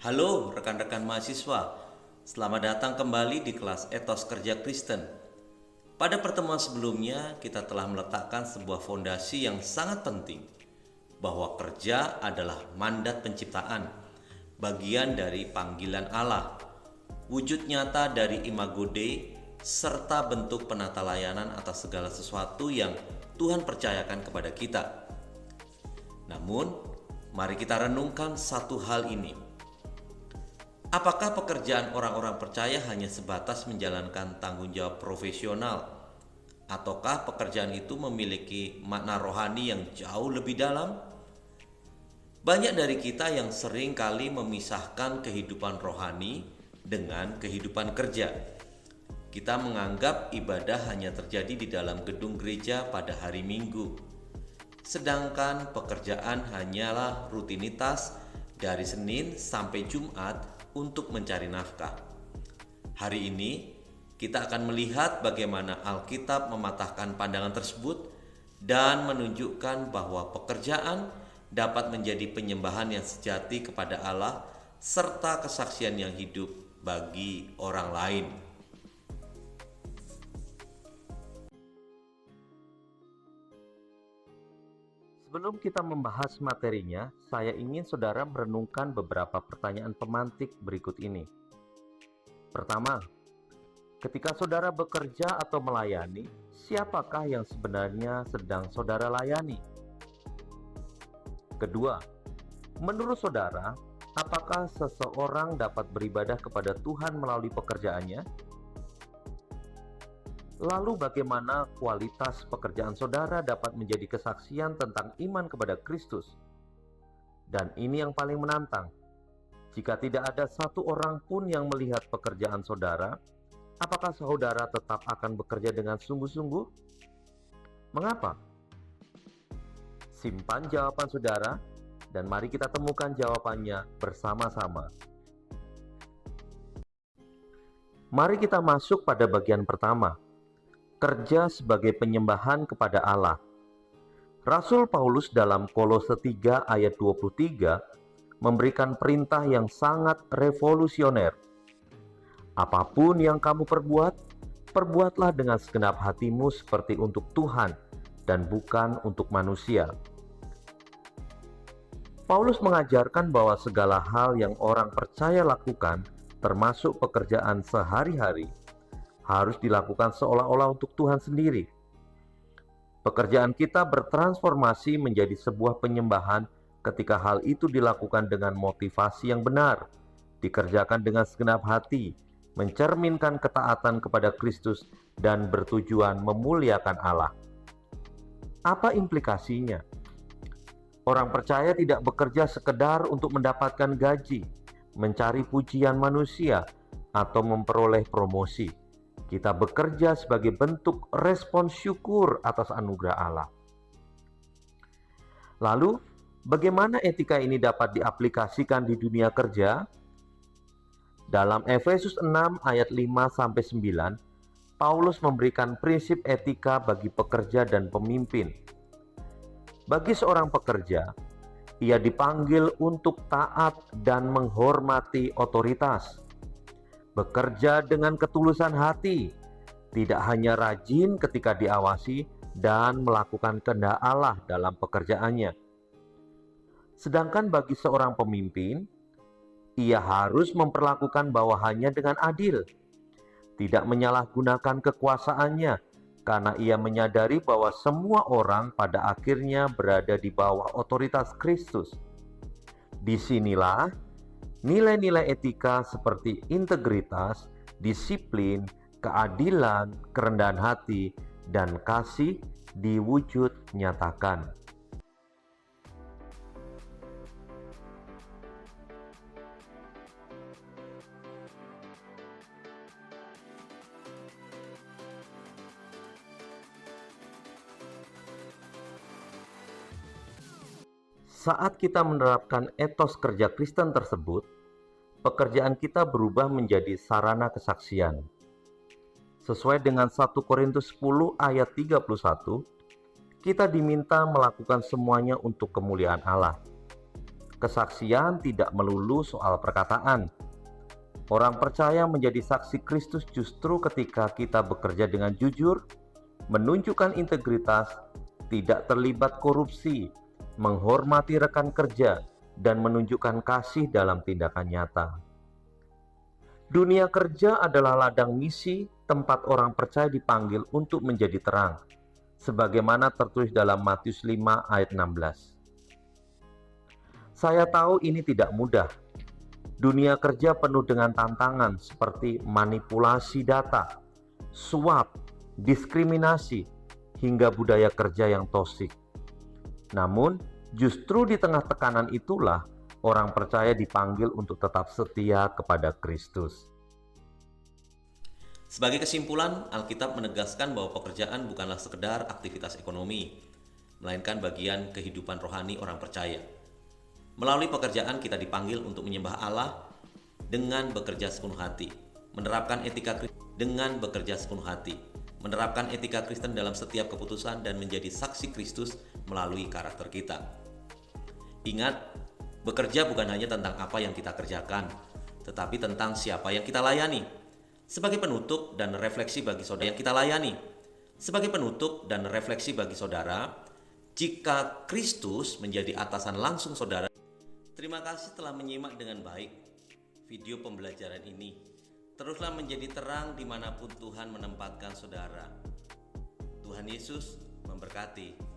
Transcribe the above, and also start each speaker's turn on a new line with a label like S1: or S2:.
S1: Halo rekan-rekan mahasiswa, selamat datang kembali di kelas Etos Kerja Kristen. Pada pertemuan sebelumnya, kita telah meletakkan sebuah fondasi yang sangat penting, bahwa kerja adalah mandat penciptaan, bagian dari panggilan Allah, wujud nyata dari imago Dei, serta bentuk penata layanan atas segala sesuatu yang Tuhan percayakan kepada kita. Namun, mari kita renungkan satu hal ini. Apakah pekerjaan orang-orang percaya hanya sebatas menjalankan tanggung jawab profesional? Ataukah pekerjaan itu memiliki makna rohani yang jauh lebih dalam? Banyak dari kita yang sering kali memisahkan kehidupan rohani dengan kehidupan kerja. Kita menganggap ibadah hanya terjadi di dalam gedung gereja pada hari Minggu, sedangkan pekerjaan hanyalah rutinitas dari Senin sampai Jumat untuk mencari nafkah. Hari ini kita akan melihat bagaimana Alkitab mematahkan pandangan tersebut dan menunjukkan bahwa pekerjaan dapat menjadi penyembahan yang sejati kepada Allah serta kesaksian yang hidup bagi orang lain.
S2: Sebelum kita membahas materinya, saya ingin saudara merenungkan beberapa pertanyaan pemantik berikut ini. Pertama, ketika saudara bekerja atau melayani, siapakah yang sebenarnya sedang saudara layani? Kedua, menurut saudara, apakah seseorang dapat beribadah kepada Tuhan melalui pekerjaannya? Lalu bagaimana kualitas pekerjaan saudara dapat menjadi kesaksian tentang iman kepada Kristus? Dan ini yang paling menantang. Jika tidak ada satu orang pun yang melihat pekerjaan saudara, apakah saudara tetap akan bekerja dengan sungguh-sungguh? Mengapa? Simpan jawaban saudara, dan mari kita temukan jawabannya bersama-sama. Mari kita masuk pada bagian pertama. Kerja sebagai penyembahan kepada Allah. Rasul Paulus dalam Kolose 3 ayat 23 memberikan perintah yang sangat revolusioner. Apapun yang kamu perbuat, perbuatlah dengan segenap hatimu seperti untuk Tuhan dan bukan untuk manusia. Paulus mengajarkan bahwa segala hal yang orang percaya lakukan, termasuk pekerjaan sehari-hari, harus dilakukan seolah-olah untuk Tuhan sendiri. Pekerjaan kita bertransformasi menjadi sebuah penyembahan ketika hal itu dilakukan dengan motivasi yang benar, dikerjakan dengan segenap hati, mencerminkan ketaatan kepada Kristus, dan bertujuan memuliakan Allah. Apa implikasinya? Orang percaya tidak bekerja sekedar untuk mendapatkan gaji, mencari pujian manusia, atau memperoleh promosi. Kita bekerja sebagai bentuk respon syukur atas anugerah Allah. Lalu, bagaimana etika ini dapat diaplikasikan di dunia kerja? Dalam Efesus 6 ayat 5-9, Paulus memberikan prinsip etika bagi pekerja dan pemimpin. Bagi seorang pekerja, ia dipanggil untuk taat dan menghormati otoritas. Bekerja dengan ketulusan hati, tidak hanya rajin ketika diawasi dan melakukan kehendak Allah dalam pekerjaannya. Sedangkan bagi seorang pemimpin, ia harus memperlakukan bawahannya dengan adil, tidak menyalahgunakan kekuasaannya, karena ia menyadari bahwa semua orang pada akhirnya berada di bawah otoritas Kristus. Disinilah nilai-nilai etika seperti integritas, disiplin, keadilan, kerendahan hati, dan kasih diwujud nyatakan. Saat kita menerapkan etos kerja Kristen tersebut, pekerjaan kita berubah menjadi sarana kesaksian. Sesuai dengan 1 Korintus 10 ayat 31, kita diminta melakukan semuanya untuk kemuliaan Allah. kesaksian tidak melulu soal perkataan. Orang percaya menjadi saksi Kristus justru ketika kita bekerja dengan jujur, menunjukkan integritas, tidak terlibat korupsi, menghormati rekan kerja, dan menunjukkan kasih dalam tindakan nyata. Dunia kerja adalah ladang misi, tempat orang percaya dipanggil untuk menjadi terang, sebagaimana tertulis dalam Matius 5 ayat 16. Saya tahu ini tidak mudah. Dunia kerja penuh dengan tantangan seperti manipulasi data, suap, diskriminasi, hingga budaya kerja yang toksik. Namun, justru di tengah tekanan itulah orang percaya dipanggil untuk tetap setia kepada Kristus.
S1: Sebagai kesimpulan, Alkitab menegaskan bahwa pekerjaan bukanlah sekedar aktivitas ekonomi, melainkan bagian kehidupan rohani orang percaya. Melalui pekerjaan kita dipanggil untuk menyembah Allah dengan bekerja sepenuh hati, menerapkan etika Kristen dalam setiap keputusan dan menjadi saksi Kristus melalui karakter kita. Ingat, bekerja bukan hanya tentang apa yang kita kerjakan, tetapi tentang siapa yang kita layani. Sebagai penutup dan refleksi bagi saudara, jika Kristus menjadi atasan langsung saudara, terima kasih telah menyimak dengan baik video pembelajaran ini. Teruslah menjadi terang dimanapun Tuhan menempatkan saudara. Tuhan Yesus memberkati.